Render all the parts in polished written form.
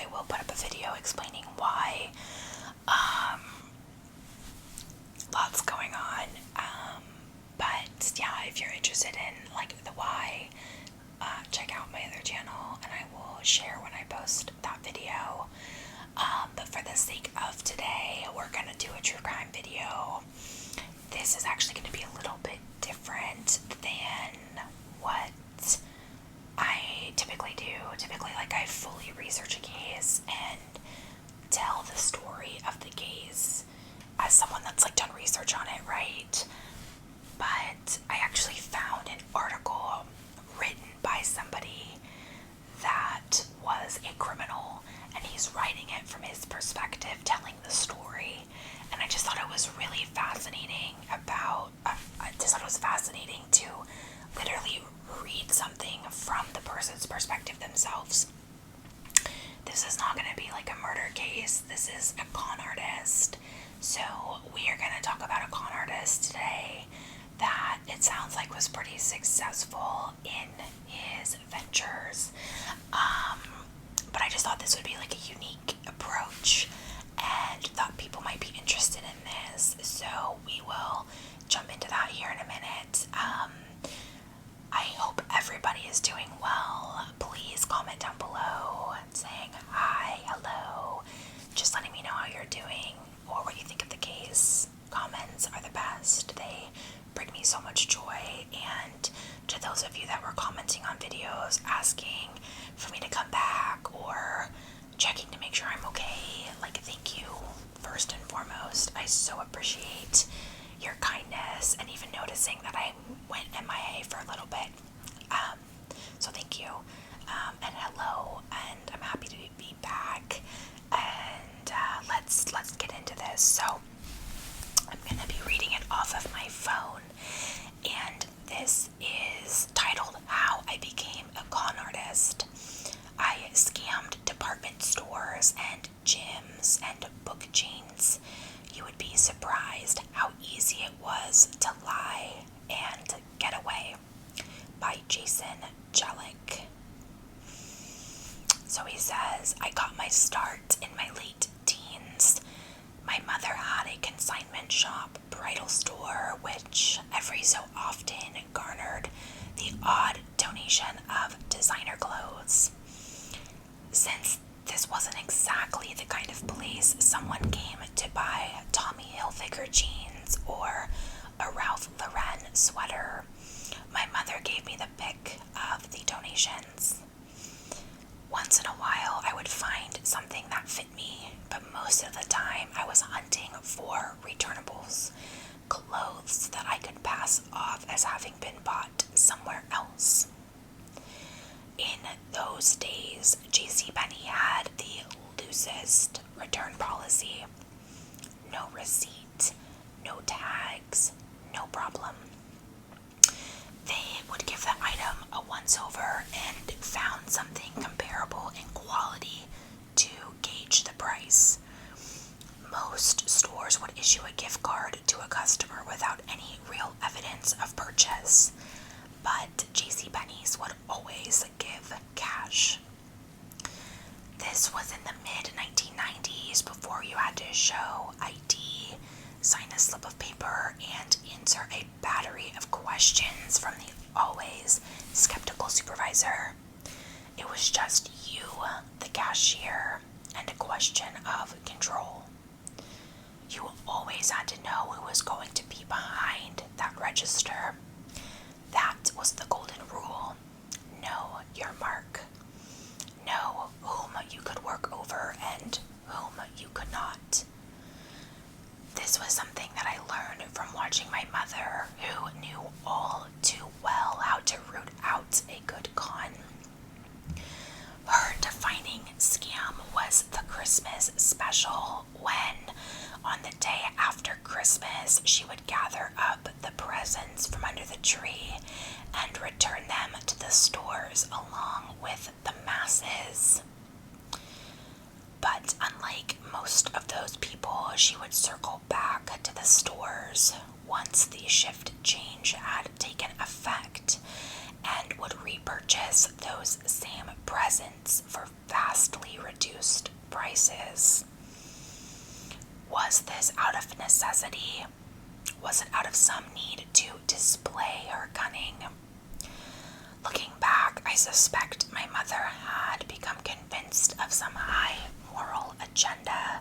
I will put up a video explaining why. Lots going on. But yeah, if you're interested in like the why, check out my other channel and I will share when I post that video. But for the sake of today, we're gonna do a true crime video. This is actually gonna be a little bit different than what I typically do. Typically, like, I fully research a case and tell the story of the case as someone that's like done research on it, right? But I actually found an article written by somebody that was a criminal, and he's writing it from his perspective, telling the story. And I just thought it was really fascinating to literally read something from the person's perspective themselves. This is not going to be like a murder case. This is a con artist. So we are going to talk about a con artist today that it sounds like was pretty successful in his ventures. But I just thought this would be like a unique approach and thought people might be interested in this. So we will jump into that here in a minute. I hope everybody is doing well. Please comment down below saying hi, hello, just letting me know how you're doing or what you think of the case. Comments are the best. They bring me so much joy. And to those of you that were commenting on videos asking for me to come back or checking to make sure I'm okay, like, thank you first and foremost. I so appreciate your kindness and even noticing that I went MIA for a little bit. So thank you. And hello, and I'm happy to be back. And let's get into this. So I'm gonna be reading it off of my phone, and this is titled "How I Became a Con Artist." I scammed department stores and gyms and book chains. You would be surprised how easy it was to lie and get away. By Jason Jellick. So he says, I got my start in my late teens. My mother had a consignment shop bridal store, which every so often garnered the odd donation of designer clothes. Since this wasn't exactly the kind of place someone came to buy Tommy Hilfiger jeans or a Ralph Lauren sweater, my mother gave me the pick of the donations. Once in a while, I would find something that fit me, but most of the time I was hunting for returnables, clothes that I could pass off as having been bought somewhere else. In those days, JCPenney had the loosest return policy. No receipt, no tags, no problem. They would give the item a once-over and found something comparable in quality to gauge the price. Most stores would issue a gift card to a customer without any real evidence of purchase, but JCPenney's would always give cash. This was in the mid-1990s, before you had to show ID, sign a slip of paper, and answer a battery of questions from the always skeptical supervisor. It was just you, the cashier, and a question of control. You always had to know who was going to be behind that register. That was the golden rule. Know your mark. Know whom you could work over and whom you could not. This was something that I learned from watching my mother, who knew all too well how to root out a good con. Her defining scam was the Christmas special, when, on the day after Christmas, she would gather up the presents from under the tree and return them to the stores along with the masses. But unlike most of those people, she would circle back to the stores once the shift change had taken effect and would repurchase those same presents for vastly reduced prices. Was this out of necessity? Was it out of some need to display her cunning? Looking back, I suspect my mother had become convinced of some high moral agenda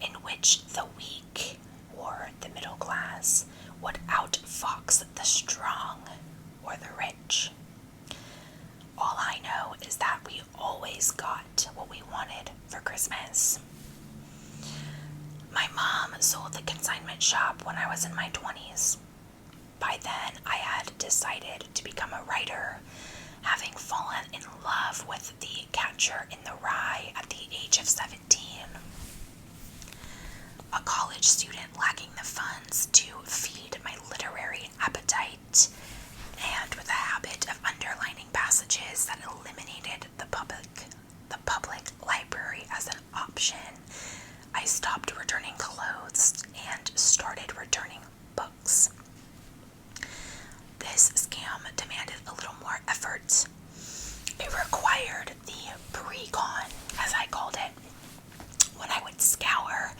in which the weak, or the middle class, would outfox the strong or the rich. All I know is that we always got what we wanted for Christmas. My mom sold the consignment shop when I was in my 20s. By then, I had decided to become a writer, having fallen in love with The Catcher in the Rye at the age of 17. A college student lacking the funds to feed my literary appetite, and with a habit of underlining passages that eliminated the public library as an option, I stopped returning clothes and started returning books. This scam demanded a little more effort. It required the pre-con, as I called it, when I would scour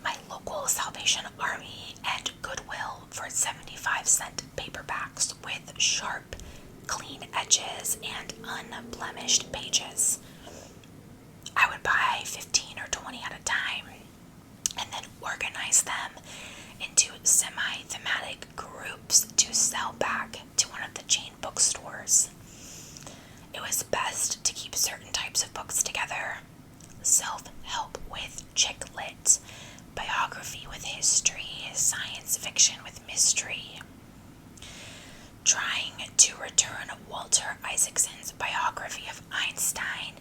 my local Salvation Army and Goodwill for 75-cent paperbacks with sharp, clean edges and unblemished pages. I would buy 15 or 20 at a time and then organize them into semi-thematic groups to sell back to one of the chain bookstores. It was best to keep certain types of books together: self-help with chick lit, biography with history, science fiction with mystery. Trying to return Walter Isaacson's biography of Einstein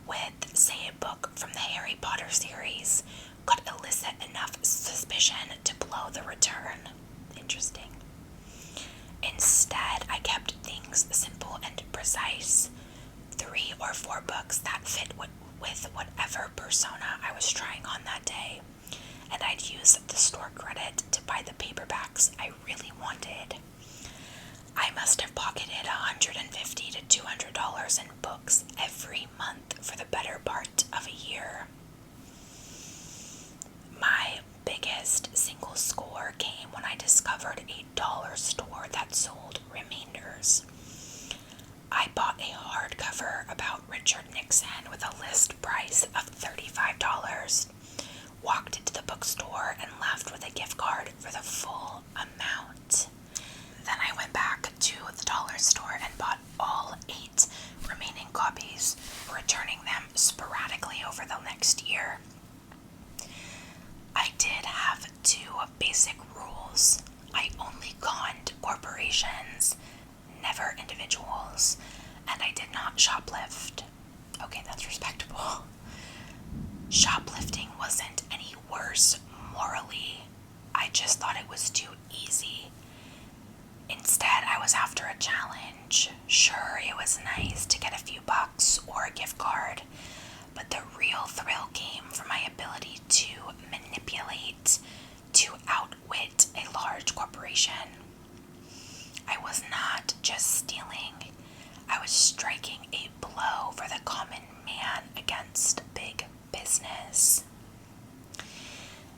with, say, a book from the Harry Potter series could elicit enough suspicion to blow the return. Interesting. Instead, I kept things simple and precise. 3 or 4 books that fit with whatever persona I was trying on that day, and I'd use the store credit to buy the paperbacks I really wanted. I must have pocketed $150 to $200 in books every month for the better part of a year. My biggest single score came when I discovered a dollar store that sold remainders. I bought a hardcover about Richard Nixon with a list price of $35, walked into the bookstore, and left with a gift card for the full amount. Then I went back to the dollar store and bought all 8 remaining copies, returning them sporadically over the next year. I did have 2 basic rules. I only conned corporations, never individuals, and I did not shoplift. Okay, that's respectable. Shoplifting wasn't any worse morally. I just thought it was too easy. Instead, I was after a challenge. Sure, it was nice to get a few bucks or a gift card, but the real thrill came from my ability to manipulate, to outwit a large corporation. I was not just stealing, I was striking a blow for the common man against big business.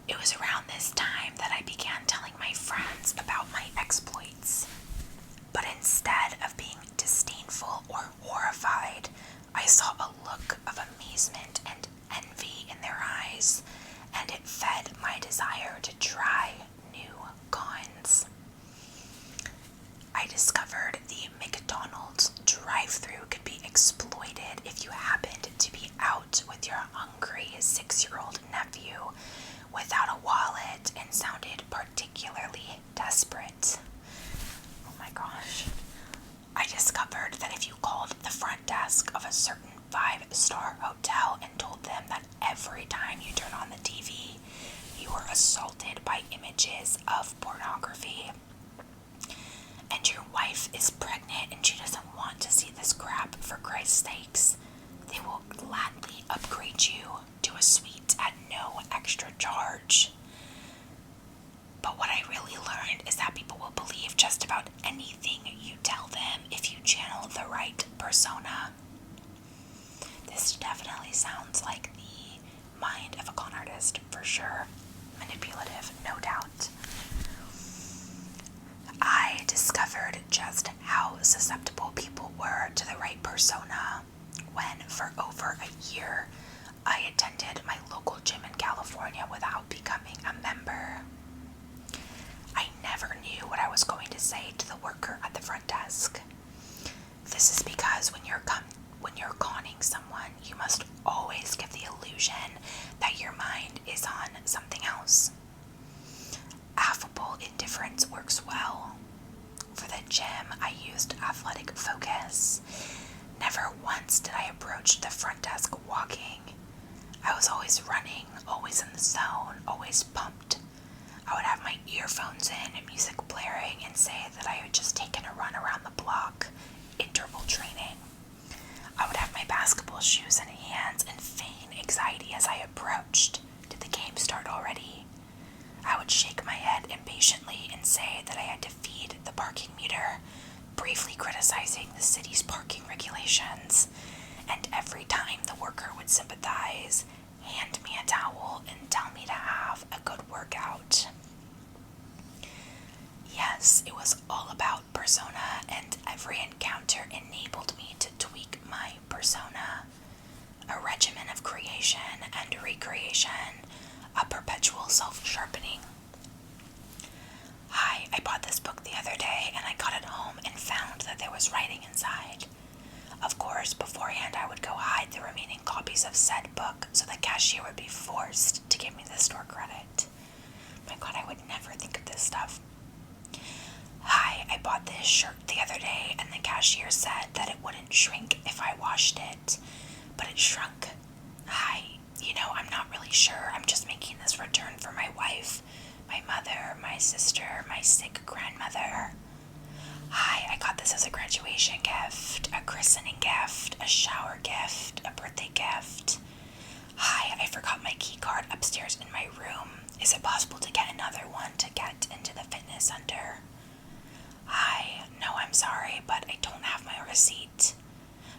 It was around this time that I began telling my friends about my exploits. But instead of being disdainful or horrified, I saw a look of amazement and envy in their eyes, and it fed my desire to try new cons. I discovered the McDonald's drive-thru could be exploited if you happened to be out with your hungry 6-year-old nephew without a wallet and sounded particularly desperate. Oh my gosh. I discovered that if you called the front desk of a certain 5-star hotel and told them that every time you turn on the TV, you were assaulted by images of pornography, and your wife is pregnant and she doesn't want to see this crap for Christ's sakes, they will gladly upgrade you to a suite at no extra charge. But what I really learned is that people will believe just about anything you tell them if you channel the right persona. This definitely sounds like the mind of a con artist, for sure. Manipulative, no doubt. I discovered just how susceptible people were to the right persona when, for over a year, I attended my local gym in California without becoming a member. I never knew what I was going to say to the worker at the front desk. This is because when you're conning someone, you must always give the illusion that your mind is on something else. Affable indifference works well. For the gym, I used athletic focus. Never once did I approach the front desk walking. I was always running, always in the zone, always pumped. I would have my earphones in, music blaring, and say that I had just taken a run around the block, interval training. I would have my basketball shoes in hands and feign anxiety as I approached. Did the game start already? I would shake my head impatiently and say that I had to feed the parking meter, briefly criticizing the city's parking regulations. And every time the worker would sympathize, hand me a towel, and tell me to have a good workout. Yes, it was all about persona, and every encounter enabled me to tweak my persona. A regimen of creation and recreation, a perpetual self-sharpening. Hi, I bought this book the other day, and I got it home and found that there was writing inside. Of course, beforehand I would go hide the remaining copies of said book so the cashier would be forced to give me the store credit. My God, I would never think of this stuff. Hi, I bought this shirt the other day and the cashier said that it wouldn't shrink if I washed it, but it shrunk. Hi, I'm not really sure. I'm just making this return for my wife, my mother, my sister, my sick grandmother. Hi, I got this as a graduation gift, a christening gift, a shower gift, a birthday gift. Hi, I forgot my key card upstairs in my room. Is it possible to get another one to get into the fitness center? Hi, no, I'm sorry, but I don't have my receipt.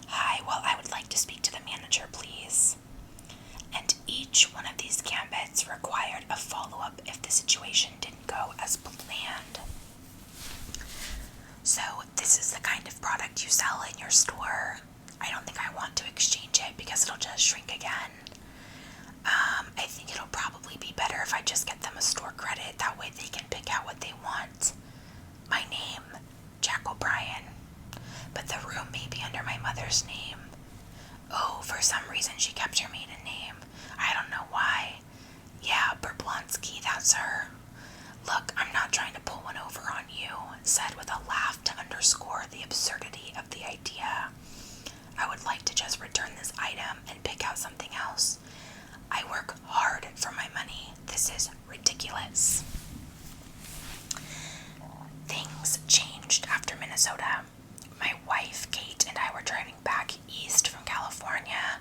Hi, well, I would like to speak to the manager, please. And each one of these gambits required a follow-up if the situation didn't go as planned. So, this is the kind of product you sell in your store. I don't think I want to exchange it because it'll just shrink again. I think it'll probably be better if I just get them a store credit. That way they can pick out what they want. My name, Jack O'Brien. But the room may be under my mother's name. Oh, for some reason she kept her maiden name. I don't know why. Yeah, Berblonsky, that's her. Look, I'm not trying to pull one over on you, said with a laugh to underscore the absurdity of the idea. I would like to just return this item and pick out something else. I work hard for my money. This is ridiculous. Things changed after Minnesota. My wife, Kate, and I were driving back east from California,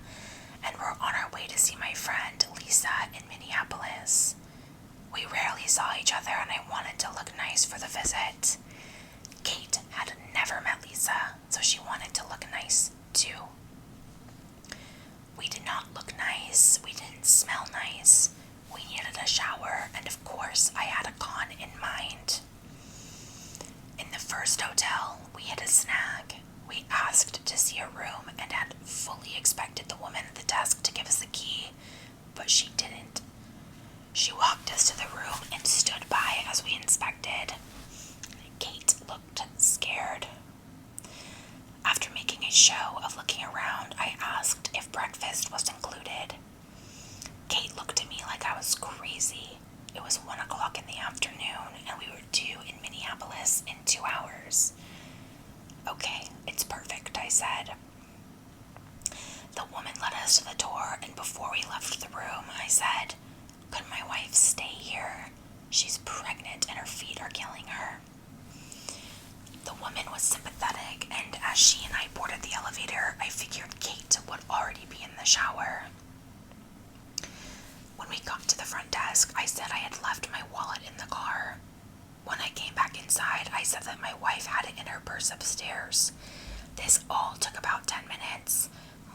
and we're on our way to see my friend Lisa in Minneapolis. We rarely saw each other, and I wanted to look nice for the visit. Kate had never met Lisa, so she wanted to look nice too. We did not look nice, we didn't smell nice, we needed a shower, and of course I had a con in mind. In the first hotel, we hit a snag. We asked to see a room and had fully expected the woman at the desk to give us the key, but she didn't. She walked us to the room and stood by as we inspected. Kate looked scared. After making a show of looking around, I asked if breakfast was included. Kate looked at me like I was crazy. It was 1 o'clock in the afternoon, and we were due in Minneapolis in 2 hours. Okay, it's perfect, I said. The woman led us to the door, and before we left the room, I said, "Could my wife stay here? She's pregnant and her feet are killing her." The woman was sympathetic, and as she and I boarded the elevator, I figured Kate would already be in the shower. When we got to the front desk, I said I had left my wallet in the car. When I came back inside, I said that my wife had it in her purse upstairs. This all took about 10 minutes,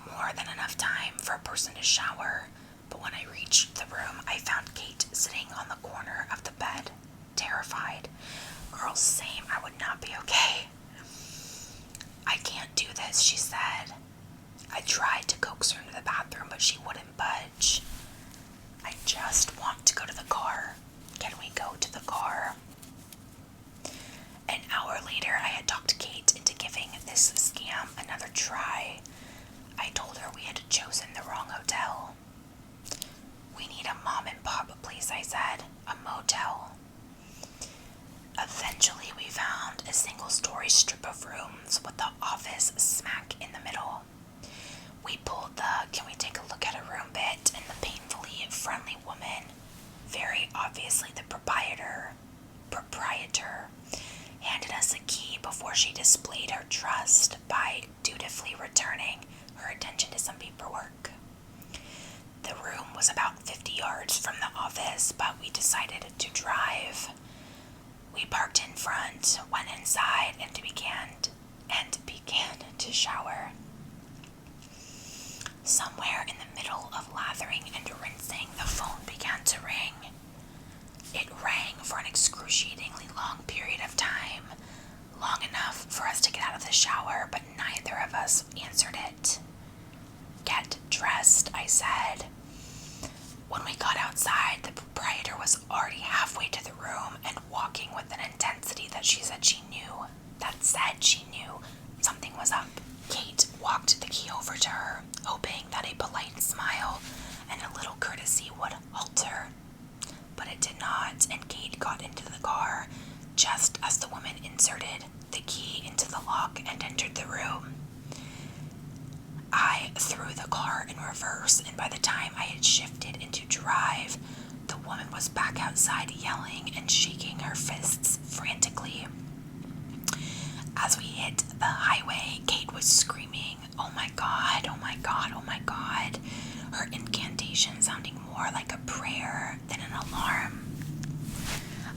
more than enough time for a person to shower. But when I reached the room, I found Kate sitting on the corner of the bed, terrified. Girl, same, I would not be okay. I can't do this, she said. I tried to coax her into the bathroom, but she wouldn't budge. I just want to go to the car. Can we go to the car? An hour later, I had talked Kate into giving this scam another try. I told her we had chosen the wrong hotel. We need a mom and pop place, I said. A motel. Eventually, we found a single-story strip of rooms with the office smack in the middle. We pulled the "can we take a look at a room" bit, and the painfully friendly woman, very obviously the proprietor, handed us a key before she displayed her trust by dutifully returning her attention to some paperwork. The room was about 50 yards from the office, but we decided to drive. We parked in front, went inside, and began to shower. Somewhere in the middle of lathering and rinsing, the phone began to ring. It rang for an excruciatingly long period of time, long enough for us to get out of the shower, but neither of us answered it. "Get dressed," I said. When we got outside, the proprietor was already halfway to the room and walking with an intensity that said she knew something was up. Kate walked the key over to her, hoping that a polite smile and a little courtesy would halt her. But it did not, and Kate got into the car just as the woman inserted the key into the lock and entered the room. I threw the car in reverse, and by the time I had shifted into drive, the woman was back outside yelling and shaking her fists frantically. As we hit the highway, Kate was screaming, "Oh my God, oh my God, oh my God," her incantation sounding more like a prayer than an alarm.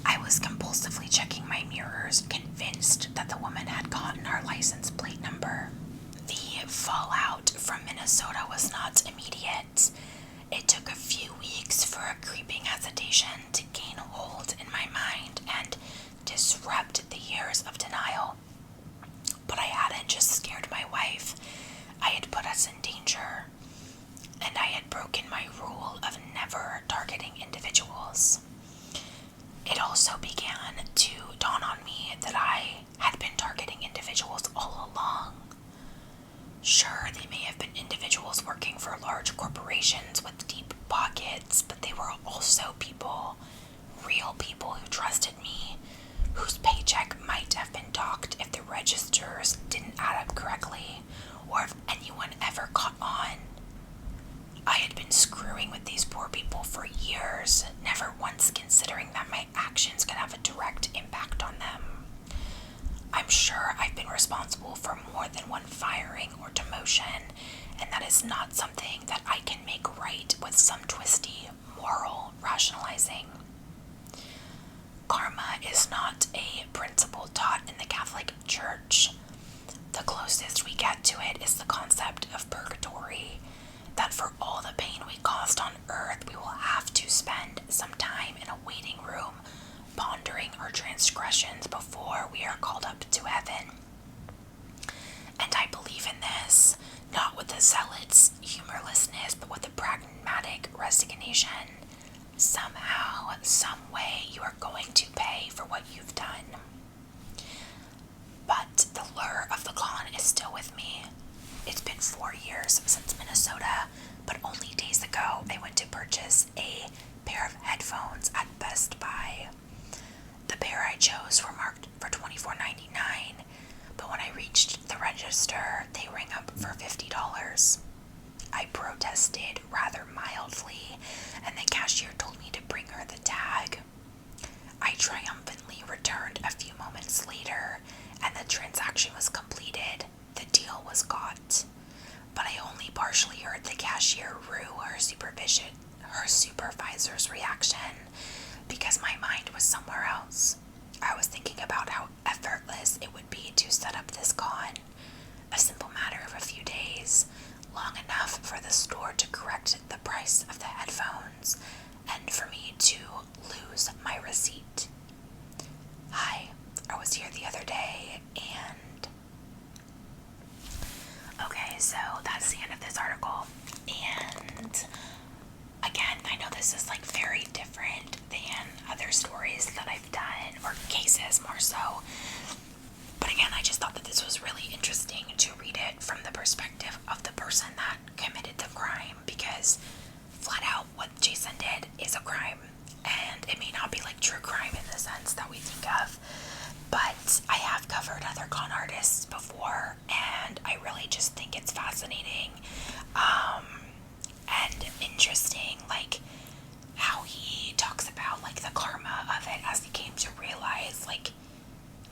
I was compulsively checking my mirrors, convinced that the woman had gotten our license plate number. The fallout from Minnesota was not immediate. It took a few weeks for a creeping hesitation to gain hold in my mind and disrupt the years of denial. But I hadn't just scared my wife. I had put us in danger. And I had broken my rule of never targeting individuals. It also began to dawn on me that I had been targeting individuals all along. Sure, they may have been individuals working for large corporations with deep pockets, but they were also people, real people who trusted me, whose paycheck might have been docked if the registers didn't add up correctly, or if anyone ever caught on. I had been screwing with these poor people for years, never once considering that my actions could have a direct impact on them. I'm sure I've been responsible for more than one firing or demotion, and that is not something that I can make right with some twisty moral rationalizing. Karma is not a principle taught in the Catholic Church. The closest we get to it is the concept of purgatory, that for all the pain we caused on earth, we will have to spend some time in a waiting room pondering our transgressions before we are called up to heaven. And I believe in this, not with the zealot's humorlessness, but with a pragmatic resignation. Somehow, some way, you are going to pay for what you've done. But the lure of the con is still with me. It's been 4 years since Minnesota, but only days ago I went to purchase a pair of headphones at Best Buy. The pair I chose were marked for $24.99, but when I reached the register, they rang up for $50. I protested rather mildly, and the cashier told me to bring her the tag. I triumphantly returned a few moments later, and the transaction was completed. The deal was got. But I only partially heard the cashier rue her supervisor's reaction, because my mind was somewhere else. I was thinking about how effortless it would be to set up this con. A simple matter of a few days, long enough for the store to correct the price of the headphones and for me to lose my receipt. Hi, I was here the other day and... Okay, so that's the end of this article. And again, I know this is like very different than other stories that I've done, or cases more so. But again, I just thought that this was really interesting to read it from the perspective of the person that committed the crime, because flat out what Jason did is a crime, and it may not be like true crime in the sense that we think of, but I have covered other con artists before, and I really just think it's fascinating and interesting, like how he talks about like the karma of it as he came to realize, like,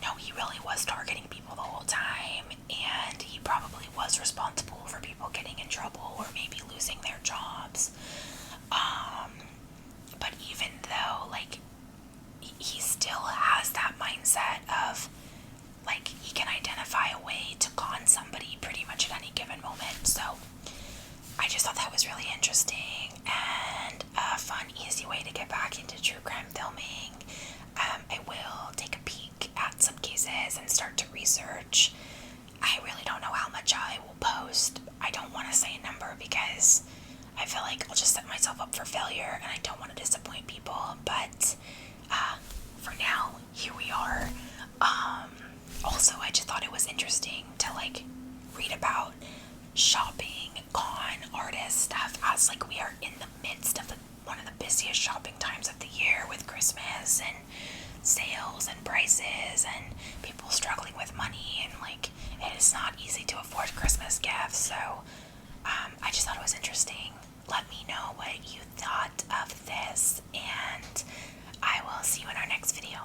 no, he really was targeting people the whole time, and he probably was responsible for people getting in trouble or maybe losing their jobs. But even though, like, he still has that mindset of, like, he can identify a way to con somebody pretty much at any given moment. So I just thought that was really interesting and a fun, easy way to get back into true crime filming. I will take a peek at some cases and start to research. I really don't know how much I will post. I don't want to say a number because I feel like I'll just set myself up for failure and I don't want to disappoint people. But for now, here we are. Also, I just thought it was interesting to like read about shopping, con, artist stuff as like we are in the midst of one of the busiest shopping times of the year with Christmas and sales and prices and people struggling with money, and like it is not easy to afford Christmas gifts. So I just thought it was interesting. Let me know what you thought of this, and I will see you in our next video.